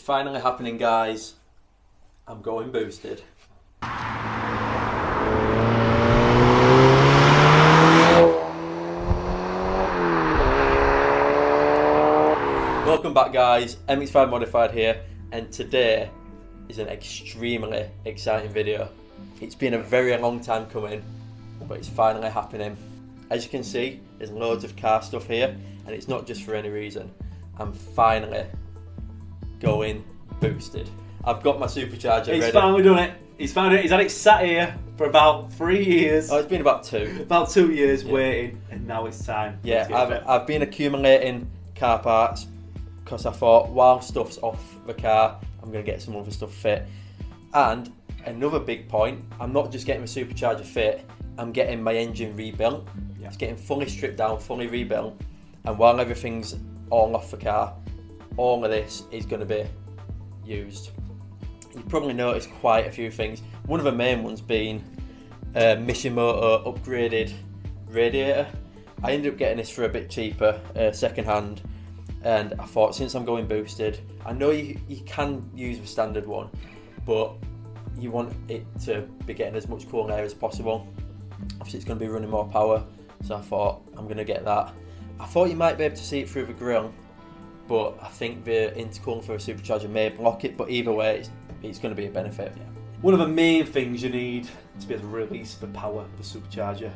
finally happening, guys. I'm going boosted. Welcome back, guys. MX5 Modified here, and today is an extremely exciting video. It's been a very long time coming, but it's finally happening. As you can see, there's loads of car stuff here, and it's not just for any reason. I'm finally going boosted. I've got my supercharger ready. He's finally done it. He's found it. He's had it sat here for about 3 years. Oh, it's been about 2. About 2 years waiting, and now it's time. Yeah, I've been accumulating car parts because I thought while stuff's off the car, I'm going to get some other stuff fit. And another big point, I'm not just getting the supercharger fit, I'm getting my engine rebuilt. Yeah. It's getting fully stripped down, fully rebuilt. And while everything's all off the car, all of this is going to be used. You've probably noticed quite a few things. One of the main ones being Mishimoto upgraded radiator. I ended up getting this for a bit cheaper, second hand, and I thought since I'm going boosted, I know you can use the standard one, but you want it to be getting as much cool air as possible. Obviously it's going to be running more power, so I thought I'm going to get that. I thought you might be able to see it through the grille, but I think the intercooler for a supercharger may block it, but either way it's going to be a benefit. Yeah. One of the main things you need to be able to release the power of the supercharger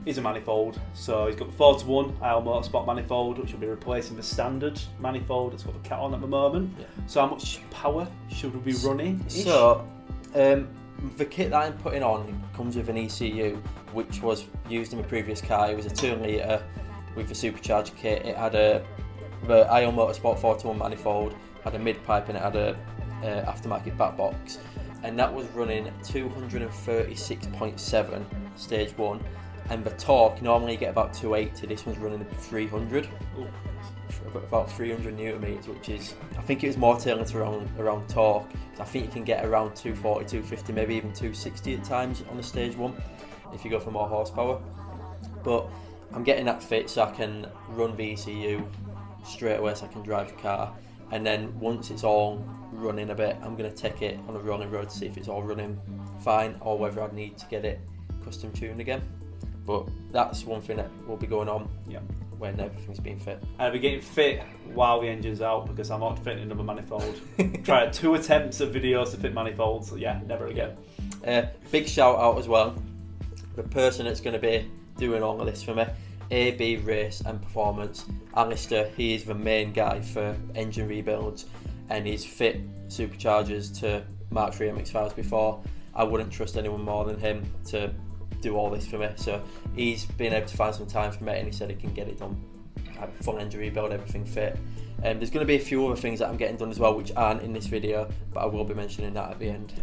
is a manifold. So he's got the 4:1 IL Motorsport manifold, which will be replacing the standard manifold that's got the cat on at the moment. Yeah. So how much power should we be running? So the kit that I'm putting on comes with an ECU, which was used in my previous car. It was a 2 litre with the supercharger kit. It had the IL Motorsport 4:1 manifold, had a mid pipe, and it had a aftermarket back box, and that was running 236.7 stage 1, and the torque normally you get about 280. This one's running 300. Ooh. About 300 newton meters, which is, I think it was more tailored to around torque. I think you can get around 240, 250, maybe even 260 at times on the stage 1 if you go for more horsepower. But I'm getting that fit so I can run the ECU straight away, so I can drive the car, and then once it's all running a bit, I'm going to take it on a rolling road to see if it's all running fine or whether I need to get it custom tuned again. But that's one thing that will be going on when everything's being fit. I'll be getting fit while the engine's out because I'm not fitting another manifold. Tried 2 attempts at videos to fit manifolds, never again. Big shout out as well, the person that's going to be doing all of this for me, AB Race and Performance, Alistair. He is the main guy for engine rebuilds, and he's fit superchargers to Mark III MX5s before. I wouldn't trust anyone more than him to do all this for me, so he's been able to find some time for me, and he said he can get it done. Full engine rebuild, everything fit. There's going to be a few other things that I'm getting done as well, which aren't in this video, but I will be mentioning that at the end.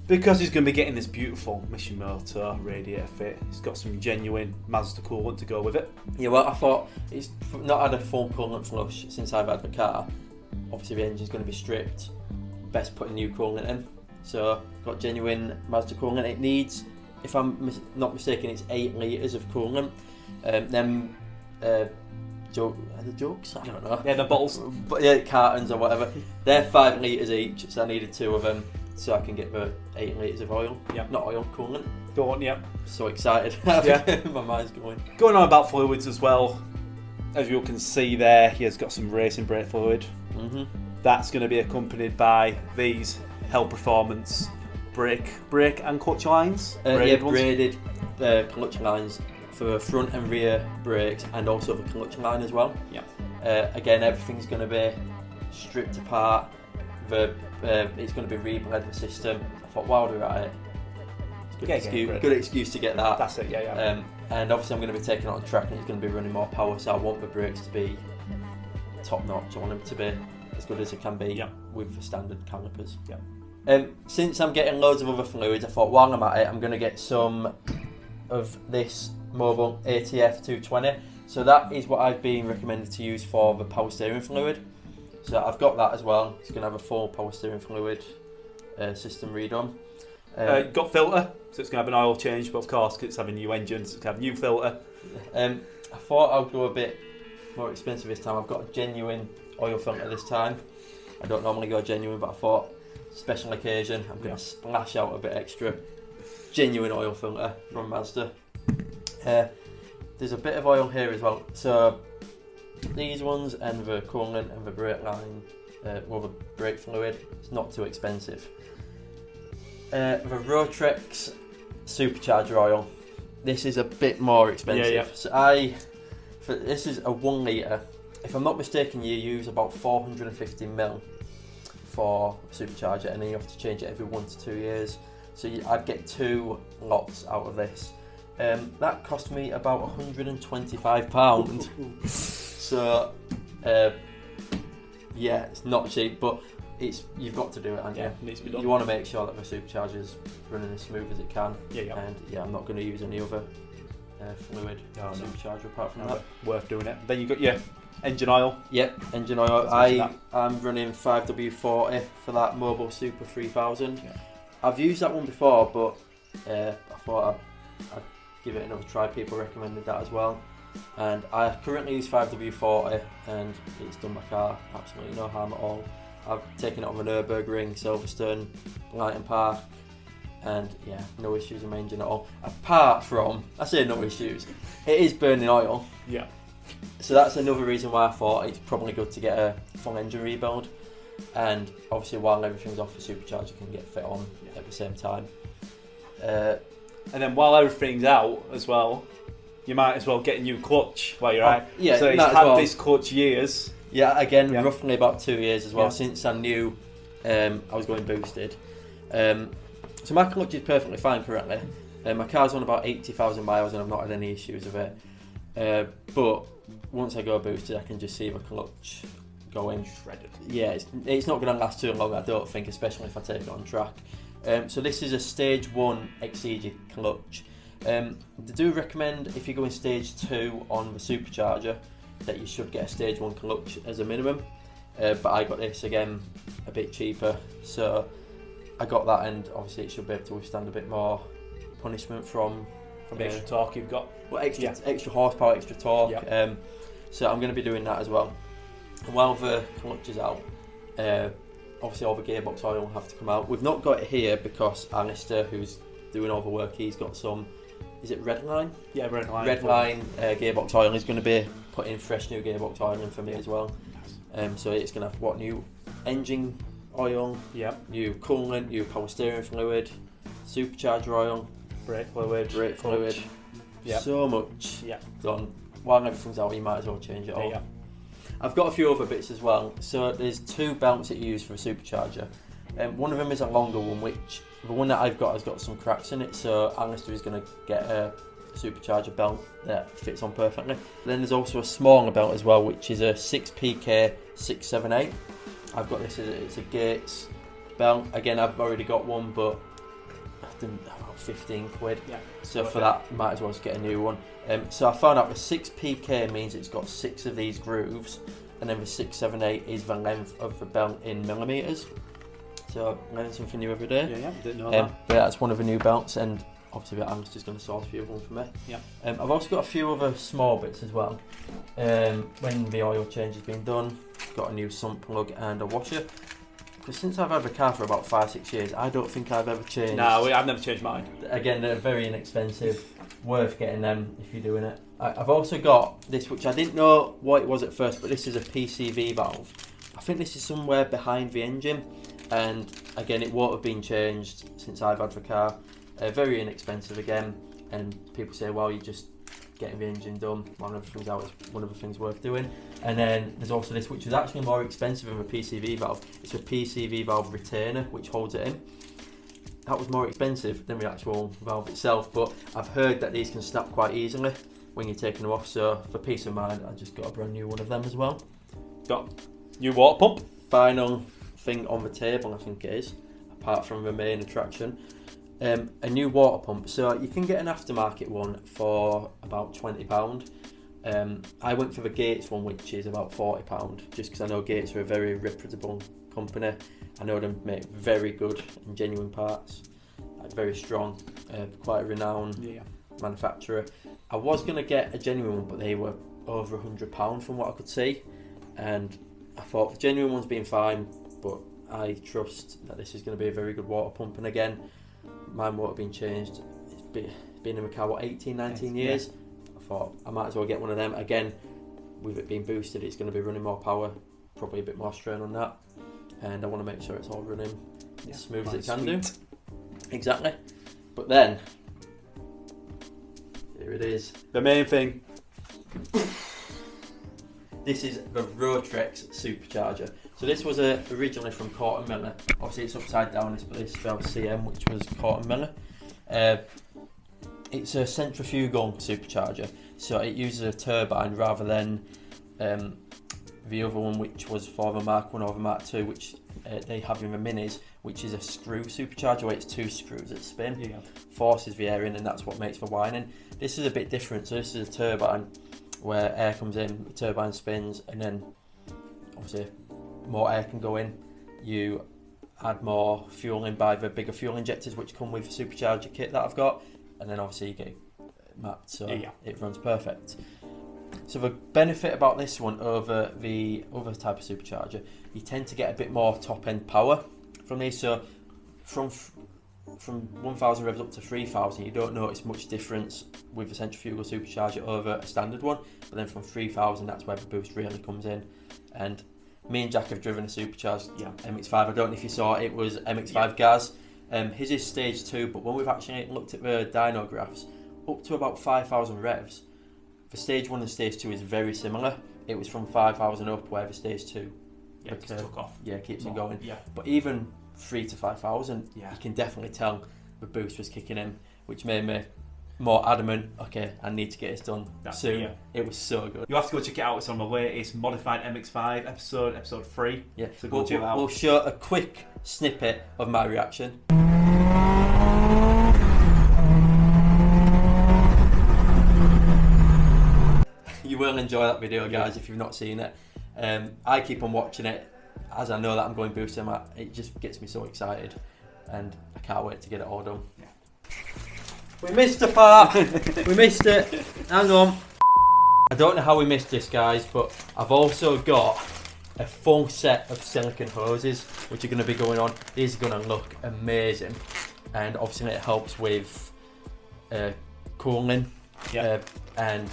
Because he's going to be getting this beautiful Mishimoto radiator fit, he's got some genuine Mazda coolant to go with it. Yeah, well, I thought he's not had a full coolant flush since I've had the car. Obviously the engine's going to be stripped, best putting new coolant in. So got genuine Mazda coolant. It needs, if I'm not mistaken, it's 8 litres of coolant. Are the jugs? I don't know. Yeah, the bottles. But yeah, cartons or whatever. They're 5 litres each, so I needed 2 of them so I can get the 8 litres of oil. Yeah. Not oil, coolant. Go on, yeah. So excited. Yeah. My mind's going. Going on about fluids as well. As you can see there, he has got some racing brake fluid. Mm-hmm. That's going to be accompanied by these Hell Performance brake and clutch lines. Braided clutch lines for front and rear brakes, and also the clutch line as well. Yeah. Again, everything's going to be stripped apart. It's going to be rebled the system. I thought, while we're at it, good excuse to get that. That's it, yeah. And obviously I'm going to be taking it on track, and it's going to be running more power, so I want the brakes to be top notch. I want them to be as good as it can be with the standard calipers. Yeah. Since I'm getting loads of other fluids, I thought while I'm at it, I'm going to get some of this Mobil ATF 220. So that is what I've been recommended to use for the power steering fluid. So I've got that as well. It's going to have a full power steering fluid system redone. Got filter, so it's going to have an oil change, but of course it's having new engines, it's going to have new filter. I thought I'd go a bit more expensive this time. I've got a genuine oil filter this time. I don't normally go genuine, but I thought special occasion, I'm going to splash out a bit extra. Genuine oil filter from Mazda. There's a bit of oil here as well. So these ones and the coolant and the brake line, the brake fluid, it's not too expensive. The Rotrex Supercharger oil, this is a bit more expensive. So this is a 1 litre. If I'm not mistaken, you use about 450ml for Supercharger, and then you have to change it every 1 to 2 years. So I'd get 2 lots out of this. That cost me about £125. So it's not cheap, but you've got to do it, haven't you? It needs to be done. You want to make sure that the Supercharger's running as smooth as it can. And I'm not going to use any other fluid Supercharger apart from that. Worth doing it. Then you've got your engine oil. Yep, engine oil. I'm running 5W40 for that Mobile Super 3000. I've used that one before, but I thought I'd give it another try. People recommended that as well. And I currently use 5W40 and it's done my car absolutely no harm at all. I've taken it on the Nürburgring, Silverstone, Leighton Park, and no issues with my engine at all. Apart from, I say no issues, it is burning oil. Yeah. So that's another reason why I thought it's probably good to get a full engine rebuild. And obviously while everything's off, the Supercharger can get fit on at the same time. And then while everything's out as well, you might as well get a new clutch while you're out. Yeah, so it's had this clutch years. Yeah, again, roughly about 2 years as well, since I knew I was going boosted. So my clutch is perfectly fine currently. My car's on about 80,000 miles and I've not had any issues with it. But once I go boosted, I can just see the clutch going shredded. Yeah, it's not going to last too long, I don't think, especially if I take it on track. So this is a stage 1 Exige clutch. They do recommend if you're going stage 2 on the Supercharger that you should get a stage 1 clutch as a minimum. But I got this again a bit cheaper, so I got that, and obviously it should be able to withstand a bit more punishment from the extra torque you've got. Well, extra horsepower, extra torque. So I'm going to be doing that as well. And while the clutch is out, obviously all the gearbox oil will have to come out. We've not got it here because Alistair, who's doing all the work, he's got some, is it Redline? Yeah, Redline. Redline gearbox oil. He's going to be putting fresh new gearbox oil in for me as well. So it's going to have new engine oil, new coolant, new power steering fluid, Supercharger oil, brake fluid, so much done. While everything's out, you might as well change it all. I've got a few other bits as well. So there's 2 belts that you use for a Supercharger. One of them is a longer one, which the one that I've got has got some cracks in it, so Alistair is going to get a Supercharger belt that fits on perfectly. Then there's also a smaller belt as well, which is a 6PK 678. I've got this, it's a Gates belt. Again, I've already got one, but I didn't about 15 quid. So for that, might as well just get a new one. So I found out the 6PK means it's got 6 of these grooves, and then the 678 is the length of the belt in millimetres. So I'm learning something new every day. Didn't know that. But that's one of the new belts, and obviously I'm just going to source a few of them for me. I've also got a few other small bits as well. When the oil change has been done, got a new sump plug and a washer. Because since I've had the car for about 5-6 years, I don't think I've ever changed. No, I've never changed mine. Again, they're very inexpensive. Worth getting them if you're doing it. I've also got this, which I didn't know what it was at first, but this is a PCV valve. I think this is somewhere behind the engine, and again, it won't have been changed since I've had the car. Very inexpensive again, and people say, well, you're just getting the engine done while everything's out. It's one of the things worth doing. And then there's also this, which is actually more expensive than a PCV valve. It's a PCV valve retainer, which holds it in. That was more expensive than the actual valve itself, but I've heard that these can snap quite easily when you're taking them off, so for peace of mind, I just got a brand new one of them as well. Got new water pump. Final thing on the table, I think it is, apart from the main attraction, a new water pump. So you can get an aftermarket one for about £20. I went for the Gates one, which is about £40, just because I know Gates are a very reputable company. I know them make very good and genuine parts, like very strong, quite a renowned manufacturer. I was going to get a genuine one, but they were over £100 from what I could see, and I thought the genuine one's been fine, but I trust that this is going to be a very good water pump. And again, my motor being changed, it's been in my car, what, 18, 19 years? I thought I might as well get one of them. Again, with it being boosted, it's going to be running more power, probably a bit more strain on that. And I want to make sure it's all running as smooth as it can do. Exactly. But then, here it is. The main thing. This is the Rotrex Supercharger. So this was originally from Corton Miller. Obviously it's upside down, but this spelled CM, which was Corton Miller. It's a centrifugal supercharger, so it uses a turbine rather than the other one, which was for the Mark 1 or the Mark 2, which they have in the Minis, which is a screw supercharger where it's 2 screws that spin, forces the air in, and that's what makes the whining. This is a bit different, so this is a turbine where air comes in, the turbine spins, and then obviously more air can go in. You add more fuel in by the bigger fuel injectors, which come with the Supercharger kit that I've got, and then obviously you get it mapped, so it runs perfect. So the benefit about this one over the other type of supercharger, you tend to get a bit more top end power from these. So from 1,000 revs up to 3,000, you don't notice much difference with the centrifugal supercharger over a standard one. But then from 3,000, that's where the boost really comes in. And me and Jack have driven a supercharged MX5. I don't know if you saw it, was MX5 gas. His is stage 2, but when we've actually looked at the dyno graphs, up to about 5,000 revs, the stage 1 and stage 2 is very similar. It was from 5,000 up where the stage 2 took off. Keeps it going. But even 3 to 5,000, you can definitely tell the boost was kicking in, which made me more adamant, okay, I need to get this done soon. It was so good. You have to go check it out. It's on the latest modified MX5 episode 3. Yeah, so go check it out. We'll show a quick snippet of my reaction. You will enjoy that video, guys, if you've not seen it. I keep on watching it as I know that I'm going boosting. It just gets me so excited, and I can't wait to get it all done. We missed a part. We missed it. Hang on. I don't know how we missed this, guys, but I've also got a full set of silicone hoses which are going to be going on. These are going to look amazing, and obviously it helps with cooling. And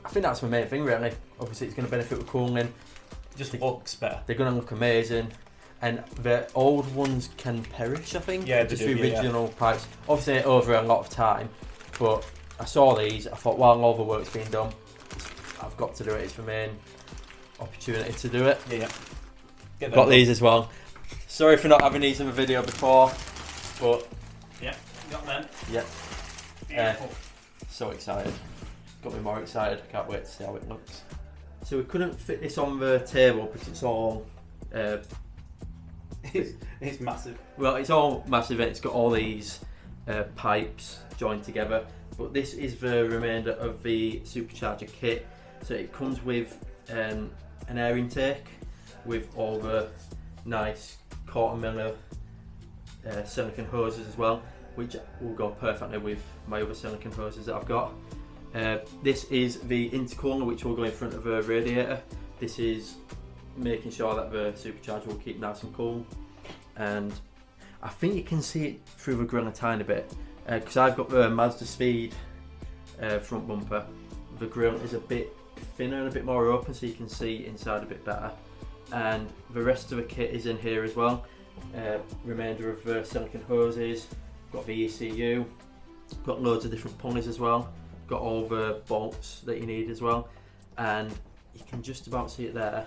I think that's my main thing, really. Obviously it's going to benefit with cooling. It just looks better. They're going to look amazing. And the old ones can perish, I think. Yeah, just the original pipes. Obviously over a lot of time, but I saw these. I thought, while all the work's been done, I've got to do it. It's the main opportunity to do it. Got these as well. Sorry for not having these in the video before, but got them. Beautiful. So excited. Got me more excited. I can't wait to see how it looks. So we couldn't fit this on the table because it's all. It's massive. Well, it's all massive. It's got all these pipes joined together. But this is the remainder of the Supercharger kit. So it comes with an air intake with all the nice Corton Miller silicone hoses as well, which will go perfectly with my other silicone hoses that I've got. This is the intercooler, which will go in front of the radiator. This is making sure that the supercharger will keep nice and cool, and I think you can see it through the grill a tiny bit because I've got the Mazda Speed front bumper. The grill is a bit thinner and a bit more open, so you can see inside a bit better, and the rest of the kit is in here as well. Remainder of the silicone hoses, got the ECU, got loads of different pulleys as well, got all the bolts that you need as well, and you can just about see it there.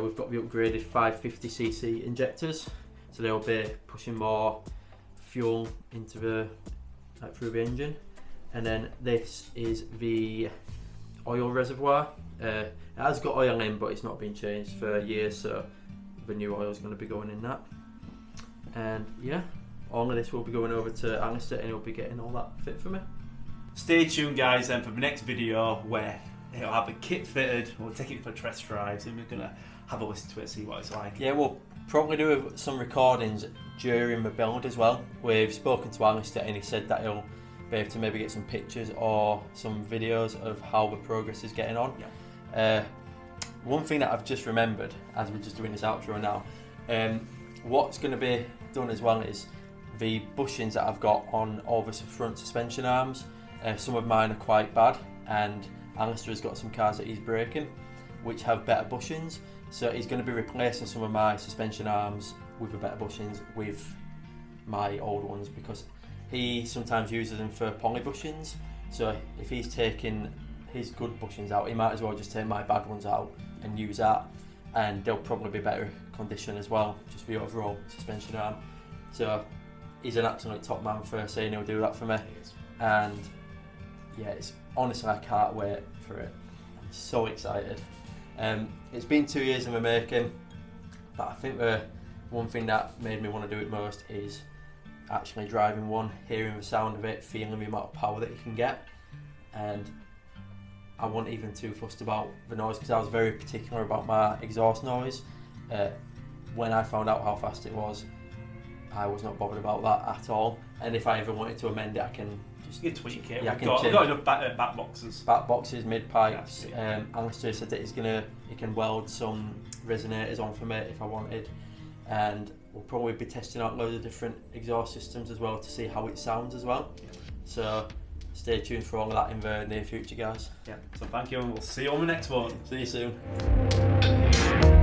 We've got the upgraded 550cc injectors, so they'll be pushing more fuel into the through the engine. And then this is the oil reservoir. It has got oil in, but it's not been changed for years, so the new oil is going to be going in that. And yeah, all of this will be going over to Alistair, and he'll be getting all that fit for me. Stay tuned, guys, then for the next video where he'll have the kit fitted. We'll take it for test drives, and we're gonna have a listen to it, see what it's like. Yeah, we'll probably do some recordings during the build as well. We've spoken to Alistair, and he said that he'll be able to maybe get some pictures or some videos of how the progress is getting on. One thing that I've just remembered as we're just doing this outro now, What's going to be done as well is the bushings that I've got on all the front suspension arms. Some of mine are quite bad, and Alistair has got some cars that he's breaking which have better bushings, so he's going to be replacing some of my suspension arms with the better bushings with my old ones, because he sometimes uses them for poly bushings. So if he's taking his good bushings out, he might as well just take my bad ones out and use that, and they'll probably be better condition as well, just for the overall suspension arm. So he's an absolute top man for saying he'll do that for me, and yeah, it's honestly, I can't wait for it. I'm so excited. It's been 2 years in the making, but I think the one thing that made me want to do it most is actually driving one, hearing the sound of it, feeling the amount of power that you can get. And I wasn't even too fussed about the noise, because I was very particular about my exhaust noise. When I found out how fast it was, I was not bothered about that at all. And if I ever wanted to amend it, I can just tweak it. Yeah, We've got enough back boxes. Back boxes, mid pipes. Yeah. Alistair said that he can weld some resonators on for me if I wanted, and we'll probably be testing out loads of different exhaust systems as well to see how it sounds as well. Yeah. So stay tuned for all of that in the near future, guys. Yeah. So thank you, and we'll see you on the next one. See you soon.